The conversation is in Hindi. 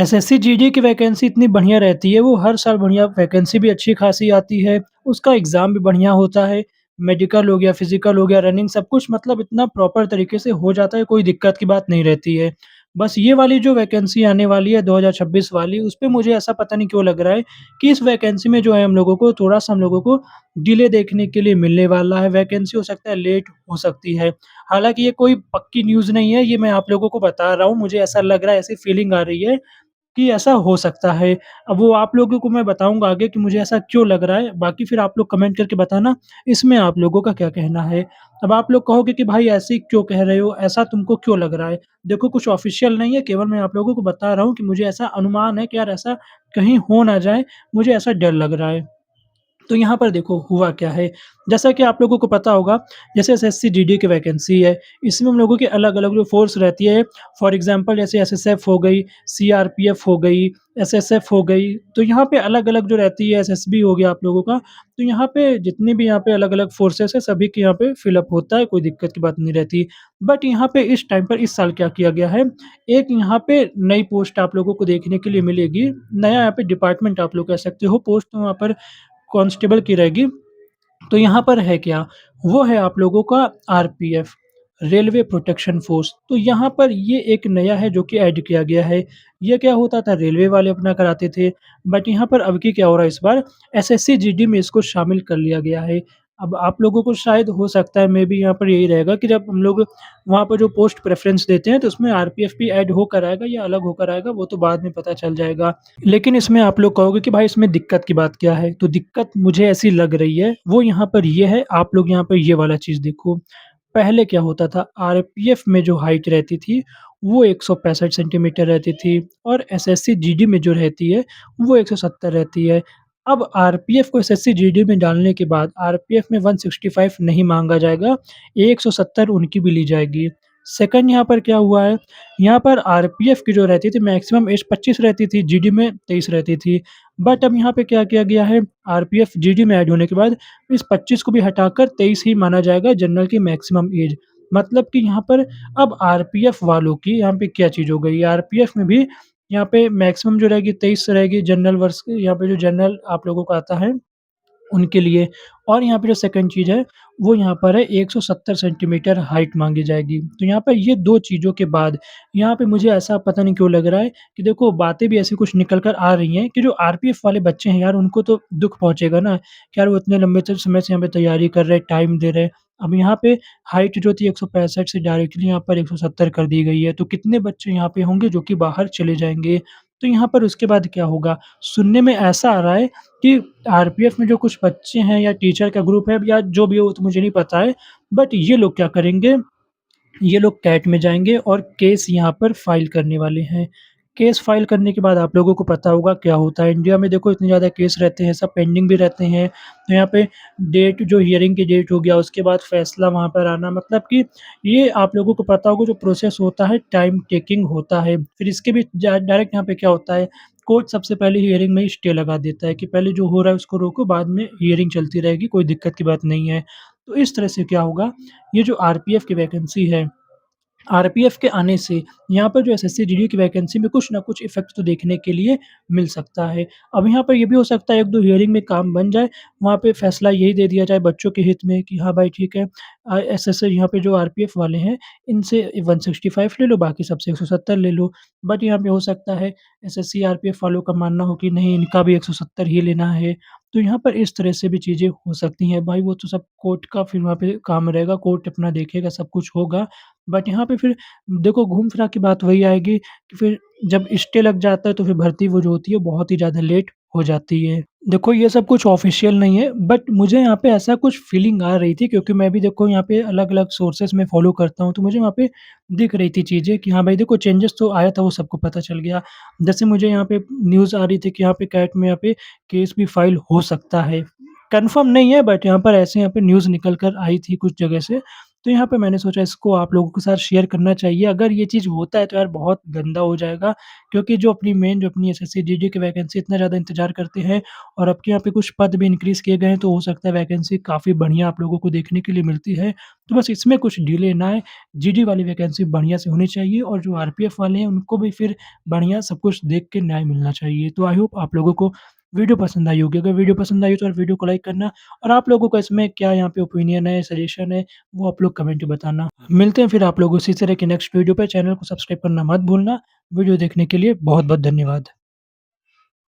एसएससी जीडी की वैकेंसी इतनी बढ़िया रहती है, वो हर साल बढ़िया वैकेंसी भी अच्छी खासी आती है, उसका एग्ज़ाम भी बढ़िया होता है, मेडिकल हो गया, फिज़िकल हो गया, रनिंग सब कुछ मतलब इतना प्रॉपर तरीके से हो जाता है, कोई दिक्कत की बात नहीं रहती है। बस ये वाली जो वैकेंसी आने वाली है 2026 वाली, उसपे मुझे ऐसा पता नहीं क्यों लग रहा है कि इस वैकेंसी में जो है हम लोगों को थोड़ा-सा हम लोगों को डिले देखने के लिए मिलने वाला है, वैकेंसी हो सकता है लेट हो सकती है। हालाँकि ये कोई पक्की न्यूज़ नहीं है, ये मैं आप लोगों को बता रहा हूँ, मुझे ऐसा लग रहा है, ऐसी फीलिंग आ रही है कि ऐसा हो सकता है। अब वो आप लोगों को मैं बताऊँगा आगे कि मुझे ऐसा क्यों लग रहा है, बाकी फिर आप लोग कमेंट करके बताना, इसमें आप लोगों का क्या कहना है? अब आप लोग कहोगे कि भाई ऐसे क्यों कह रहे हो? ऐसा तुमको क्यों लग रहा है? देखो कुछ ऑफ़िशियल नहीं है, केवल मैं आप लोगों को बता रहा हूँ कि मुझे ऐसा अनुमान है कि यार ऐसा कहीं हो ना जाए, मुझे ऐसा डर लग रहा है। तो यहाँ पर देखो हुआ क्या है, जैसा कि आप लोगों को पता होगा जैसे एसएससी जीडी की वैकेंसी है, इसमें हम लोगों की अलग-अलग जो फ़ोर्स रहती है, फॉर एग्ज़ाम्पल जैसे एसएसएफ हो गई, सीआरपीएफ हो गई, एसएसएफ हो गई, तो यहाँ पे अलग-अलग जो रहती है एसएसबी हो गया आप लोगों का, तो यहाँ पे जितनी भी यहाँ पे अलग-अलग फ़ोर्सेस है सभी के यहाँ पे फ़िल अप होता है, कोई दिक्कत की बात नहीं रहती। बट यहाँ पे इस टाइम पर इस साल क्या किया गया है, एक यहाँ पे नई पोस्ट आप लोगों को देखने के लिए मिलेगी, नया यहाँ पे डिपार्टमेंट आप लोग कह सकते हो, पोस्ट तो वहाँ पर कांस्टेबल की रहेगी। तो यहाँ पर है क्या? वो है आप लोगों का आरपीएफ, रेलवे प्रोटेक्शन फ़ोर्स। तो यहाँ पर ये एक नया है जो कि ऐड किया गया है। ये क्या होता था रेलवे वाले अपना कराते थे, बट यहाँ पर अब की क्या हो रहा है इस बार एसएससी जीडी में इसको शामिल कर लिया गया है। अब आप लोगों को शायद हो सकता है मे बी यहाँ पर यही रहेगा कि जब हम लोग वहाँ पर जो पोस्ट प्रेफ़रेंस देते हैं तो उसमें आरपीएफ भी ऐड होकर आएगा या अलग होकर आएगा वो तो बाद में पता चल जाएगा। लेकिन इसमें आप लोग कहोगे कि भाई इसमें दिक्कत की बात क्या है? तो दिक्कत मुझे ऐसी लग रही है, वो यहाँ पर ये है, आप लोग यहाँ पर ये वाला चीज़ देखो। पहले क्या होता था आरपीएफ में जो हाइट रहती थी, वो 165 सेंटीमीटर रहती थी और एसएससी जीडी में जो रहती है, वो 170 रहती है। अब आरपीएफ को एसएससी जीडी में डालने के बाद आरपीएफ में 165 नहीं माँगा जाएगा, 170 उनकी भी ली जाएगी। सेकंड यहाँ पर क्या हुआ है, यहाँ पर आरपीएफ की जो रहती थी मैक्सिमम एज 25 रहती थी, जीडी में 23 रहती थी। बट अब यहाँ पे क्या किया गया है, आरपीएफ जीडी में ऐड होने के बाद इस 25 को भी हटाकर 23 ही माना जाएगा जनरल की मैक्सिमम एज। मतलब कि यहाँ पर अब आरपीएफ वालों की यहाँ पे क्या चीज़ हो गई, आरपीएफ में भी यहाँ पे मैक्सिमम जो रहेगी 23 रहेगी जनरल वर्ष यहाँ पे जो जनरल आप लोगों को आता है उनके लिए। और यहाँ पे जो सेकंड चीज़ है, वो यहाँ पर है 170 सेंटीमीटर हाइट माँगी जाएगी। तो यहाँ पर ये 2 चीज़ों के बाद यहाँ पे मुझे ऐसा पता नहीं क्यों लग रहा है कि देखो बातें भी ऐसी कुछ निकल कर आ रही हैं कि जो आरपीएफ वाले बच्चे हैं यार उनको तो दुःख पहुँचेगा ना, कि यार वो इतने लंबे समय से यहाँ पे तैयारी कर रहे हैं, टाइम दे रहे हैं। अब यहाँ पे हाइट जो थी 165 से डायरेक्टली यहाँ पर 170 कर दी गई है, तो कितने बच्चे यहाँ पे होंगे जो कि बाहर चले जाएँगे। तो यहाँ पर उसके बाद क्या होगा? सुनने में ऐसा आ रहा है कि आरपीएफ में जो कुछ बच्चे हैं या टीचर का ग्रुप है या जो भी हो वो तो मुझे नहीं पता है, बट ये लोग क्या करेंगे, ये लोग कैट में जाएँगे और केस यहाँ पर फाइल करने वाले हैं। केस फाइल करने के बाद आप लोगों को पता होगा क्या होता है, इंडिया में देखो इतने ज़्यादा केस रहते हैं, सब पेंडिंग भी रहते हैं। तो यहाँ पे डेट जो हियरिंग की डेट हो गया, उसके बाद फैसला वहाँ पर आना मतलब कि ये आप लोगों को पता होगा जो प्रोसेस होता है टाइम टेकिंग होता है। फिर इसके भी डायरेक्ट यहाँ पे क्या होता है, कोर्ट सबसे पहले हियरिंग में ही स्टे लगा देता है कि पहले जो हो रहा है उसको रोको, बाद में हियरिंग चलती रहेगी, कोई दिक्कत की बात नहीं है। तो इस तरह से क्या होगा, ये जो आरपीएफ की वैकेंसी है, आरपीएफ के आने से यहाँ पर जो एसएससी जीडी की वैकेंसी में कुछ न कुछ इफ़ेक्ट तो देखने के लिए मिल सकता है। अब यहाँ पर ये भी हो सकता है 1-2 हियरिंग में काम बन जाए, वहाँ पे फैसला यही दे दिया जाए बच्चों के हित में कि हाँ भाई ठीक है एसएससी यहाँ पे जो आरपीएफ वाले हैं, इनसे 165 ले लो, बाकी सबसे 170 ले लो। बट यहाँ पे हो सकता है एसएससी आरपीएफ वालों का मानना हो कि नहीं इनका भी 170 ही लेना है। तो यहाँ पर इस तरह से भी चीज़ें हो सकती हैं। भाई वो तो सब कोर्ट का फिर वहाँ पे काम रहेगा, कोर्ट अपना देखेगा, सब कुछ होगा। बट यहाँ पे फिर देखो घूम-फिरा के बात वही आएगी कि फिर जब स्टे लग जाता है तो फिर भर्ती वो जो होती है बहुत ही ज़्यादा लेट हो जाती है। देखो ये सब कुछ ऑफ़िशियल नहीं है बट मुझे यहाँ पे ऐसा कुछ फ़ीलिंग आ रही थी क्योंकि मैं भी देखो यहाँ पे अलग-अलग सोर्सेज़ में फ़ॉलो करता हूँ, तो मुझे वहाँ पे दिख रही थी चीज़ें कि हाँ भाई देखो चेंजेस तो आया था वो सबको पता चल गया। जैसे मुझे यहाँ पे न्यूज़ आ रही थी कि यहाँ पे कैट में यहाँ पे केस भी फ़ाइल हो सकता है। कन्फर्म नहीं है बट यहाँ पर ऐसे यहाँ पे न्यूज़ निकल कर आई थी कुछ जगह से। तो यहाँ पे मैंने सोचा इसको आप लोगों के साथ शेयर करना चाहिए। अगर ये चीज़ होता है तो यार बहुत गंदा हो जाएगा क्योंकि जो अपनी एसएससी जीडी की वैकेंसी इतना ज़्यादा इंतज़ार करते हैं और अब के यहाँ पे कुछ पद भी इंक्रीज़ किए गए हैं तो हो सकता है वैकेंसी काफ़ी बढ़िया आप लोगों को देखने के लिए मिलती है। तो बस इसमें कुछ डिले ना आए, जीडी वाली वैकेंसी बढ़िया से होनी चाहिए और जो आरपीएफ वाले हैं उनको भी फिर बढ़िया सब कुछ देख के न्याय मिलना चाहिए। तो आई होप आप लोगों को वीडियो पसंद आई होगी। अगर वीडियो पसंद आई हो तो वीडियो को लाइक करना और आप लोगों का इसमें क्या यहाँ पे ओपिनियन है, सजेशन है, वो आप लोग कमेंट में बताना। मिलते हैं फिर आप लोगों से इसी तरह की नेक्स्ट वीडियो पे। चैनल को सब्सक्राइब करना मत भूलना। वीडियो देखने के लिए बहुत-बहुत धन्यवाद।